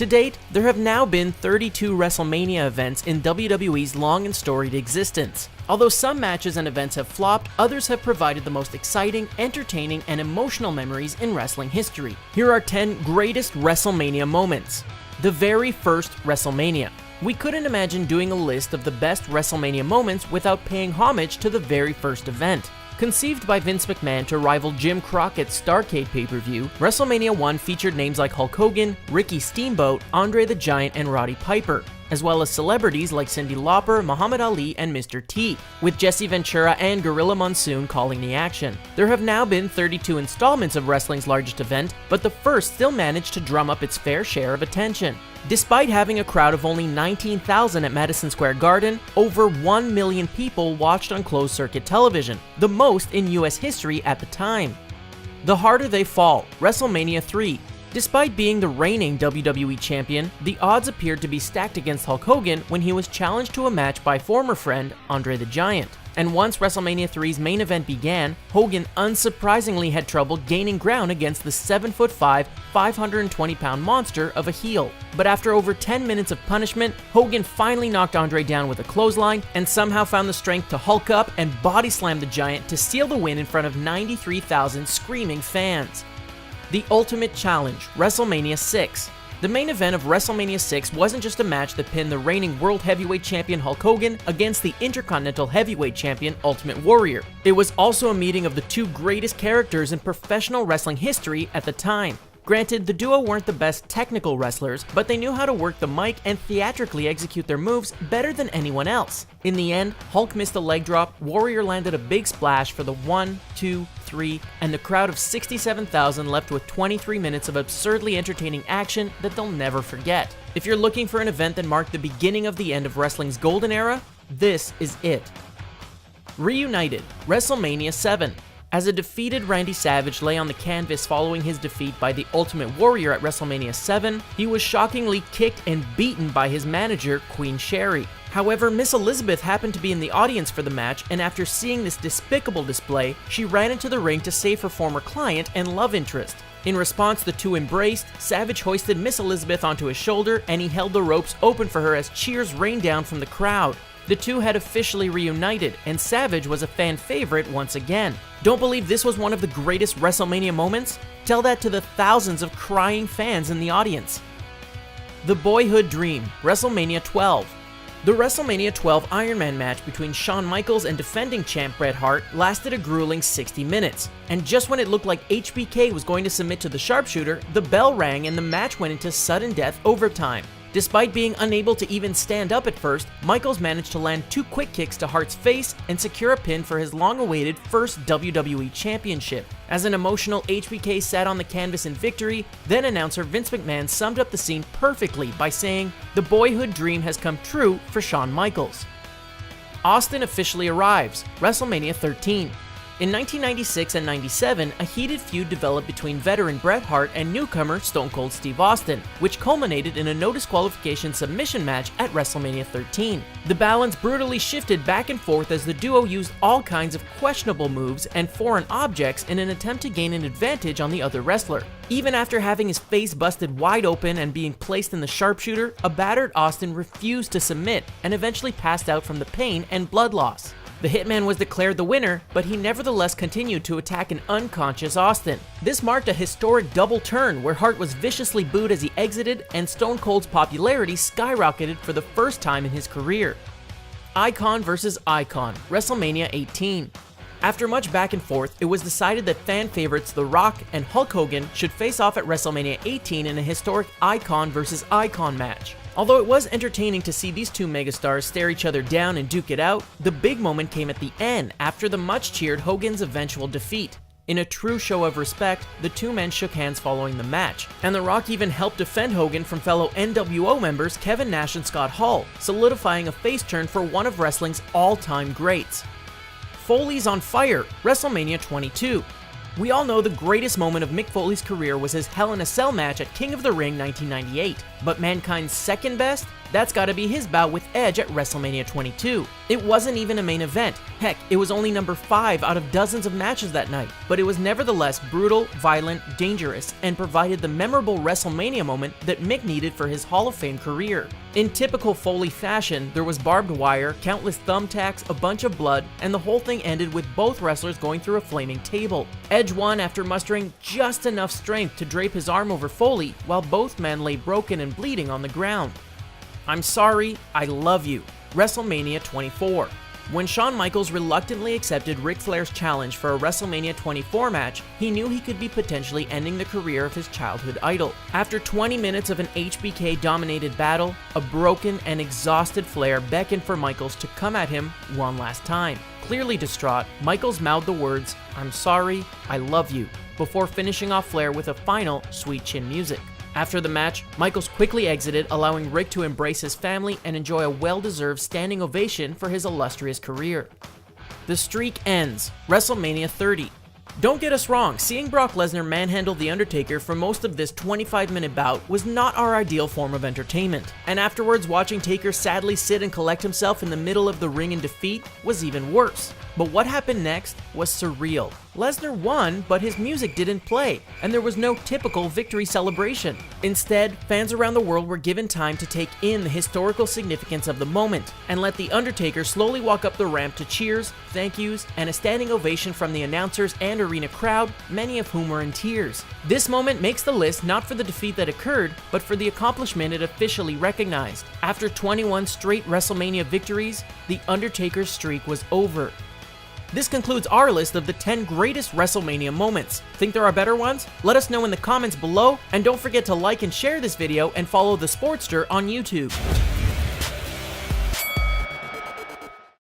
To date, there have now been 32 WrestleMania events in WWE's long and storied existence. Although some matches and events have flopped, others have provided the most exciting, entertaining, and emotional memories in wrestling history. Here are 10 greatest WrestleMania moments. The very first WrestleMania. We couldn't imagine doing a list of the best WrestleMania moments without paying homage to the very first event. Conceived by Vince McMahon to rival Jim Crockett's Starrcade pay-per-view, WrestleMania 1 featured names like Hulk Hogan, Ricky Steamboat, Andre the Giant, and Roddy Piper, as well as celebrities like Cyndi Lauper, Muhammad Ali, and Mr. T, with Jesse Ventura and Gorilla Monsoon calling the action. There have now been 32 installments of wrestling's largest event, but the first still managed to drum up its fair share of attention. Despite having a crowd of only 19,000 at Madison Square Garden, over 1 million people watched on closed-circuit television, the most in US history at the time. The harder they fall, WrestleMania 3. Despite being the reigning WWE champion, the odds appeared to be stacked against Hulk Hogan when he was challenged to a match by former friend Andre the Giant. And once WrestleMania 3's main event began, Hogan unsurprisingly had trouble gaining ground against the 7'5", 520-pound monster of a heel. But after over 10 minutes of punishment, Hogan finally knocked Andre down with a clothesline and somehow found the strength to hulk up and body slam the Giant to seal the win in front of 93,000 screaming fans. The Ultimate Challenge, WrestleMania 6. The main event of WrestleMania 6 wasn't just a match that pinned the reigning World Heavyweight Champion Hulk Hogan against the Intercontinental Heavyweight Champion Ultimate Warrior. It was also a meeting of the two greatest characters in professional wrestling history at the time. Granted, the duo weren't the best technical wrestlers, but they knew how to work the mic and theatrically execute their moves better than anyone else. In the end, Hulk missed a leg drop, Warrior landed a big splash for the 1, 2, 3, and the crowd of 67,000 left with 23 minutes of absurdly entertaining action that they'll never forget. If you're looking for an event that marked the beginning of the end of wrestling's golden era, this is it. Reunited, WrestleMania 7. As a defeated Randy Savage lay on the canvas following his defeat by the Ultimate Warrior at WrestleMania 7, he was shockingly kicked and beaten by his manager, Queen Sherry. However, Miss Elizabeth happened to be in the audience for the match, and after seeing this despicable display, she ran into the ring to save her former client and love interest. In response, the two embraced, Savage hoisted Miss Elizabeth onto his shoulder, and he held the ropes open for her as cheers rained down from the crowd. The two had officially reunited, and Savage was a fan favorite once again. Don't believe this was one of the greatest WrestleMania moments? Tell that to the thousands of crying fans in the audience. The Boyhood Dream, WrestleMania 12. The WrestleMania 12 Iron Man match between Shawn Michaels and defending champ Bret Hart lasted a grueling 60 minutes. And just when it looked like HBK was going to submit to the sharpshooter, the bell rang and the match went into sudden death overtime. Despite being unable to even stand up at first, Michaels managed to land 2 quick kicks to Hart's face and secure a pin for his long-awaited first WWE Championship. As an emotional HBK sat on the canvas in victory, then announcer Vince McMahon summed up the scene perfectly by saying, "The boyhood dream has come true for Shawn Michaels." Austin officially arrives, WrestleMania 13. In 1996 and 97, a heated feud developed between veteran Bret Hart and newcomer Stone Cold Steve Austin, which culminated in a no disqualification submission match at WrestleMania 13. The balance brutally shifted back and forth as the duo used all kinds of questionable moves and foreign objects in an attempt to gain an advantage on the other wrestler. Even after having his face busted wide open and being placed in the sharpshooter, a battered Austin refused to submit and eventually passed out from the pain and blood loss. The Hitman was declared the winner, but he nevertheless continued to attack an unconscious Austin. This marked a historic double turn where Hart was viciously booed as he exited, and Stone Cold's popularity skyrocketed for the first time in his career. Icon vs. Icon, WrestleMania 18. After much back and forth, it was decided that fan favorites The Rock and Hulk Hogan should face off at WrestleMania 18 in a historic Icon vs. Icon match. Although it was entertaining to see these two megastars stare each other down and duke it out, the big moment came at the end after the much-cheered Hogan's eventual defeat. In a true show of respect, the two men shook hands following the match, and The Rock even helped defend Hogan from fellow NWO members Kevin Nash and Scott Hall, solidifying a face turn for one of wrestling's all-time greats. Foley's on fire, WrestleMania 22. We all know the greatest moment of Mick Foley's career was his Hell in a Cell match at King of the Ring 1998, but Mankind's second best? That's gotta be his bout with Edge at WrestleMania 22. It wasn't even a main event. Heck, it was only number 5 out of dozens of matches that night, but it was nevertheless brutal, violent, dangerous, and provided the memorable WrestleMania moment that Mick needed for his Hall of Fame career. In typical Foley fashion, there was barbed wire, countless thumbtacks, a bunch of blood, and the whole thing ended with both wrestlers going through a flaming table. Edge won after mustering just enough strength to drape his arm over Foley, while both men lay broken and bleeding on the ground. I'm sorry, I love you. WrestleMania 24. When Shawn Michaels reluctantly accepted Ric Flair's challenge for a WrestleMania 24 match, he knew he could be potentially ending the career of his childhood idol. After 20 minutes of an HBK-dominated battle, a broken and exhausted Flair beckoned for Michaels to come at him one last time. Clearly distraught, Michaels mouthed the words, "I'm sorry, I love you," before finishing off Flair with a final sweet chin music. After the match, Michaels quickly exited, allowing Rick to embrace his family and enjoy a well-deserved standing ovation for his illustrious career. The streak ends. WrestleMania 30. Don't get us wrong, seeing Brock Lesnar manhandle The Undertaker for most of this 25-minute bout was not our ideal form of entertainment, and afterwards watching Taker sadly sit and collect himself in the middle of the ring in defeat was even worse. But what happened next was surreal. Lesnar won, but his music didn't play, and there was no typical victory celebration. Instead, fans around the world were given time to take in the historical significance of the moment, and let The Undertaker slowly walk up the ramp to cheers, thank yous, and a standing ovation from the announcers and arena crowd, many of whom were in tears. This moment makes the list not for the defeat that occurred, but for the accomplishment it officially recognized. After 21 straight WrestleMania victories, The Undertaker's streak was over. This concludes our list of the 10 greatest WrestleMania moments. Think there are better ones? Let us know in the comments below, and don't forget to like and share this video and follow The Sportster on YouTube.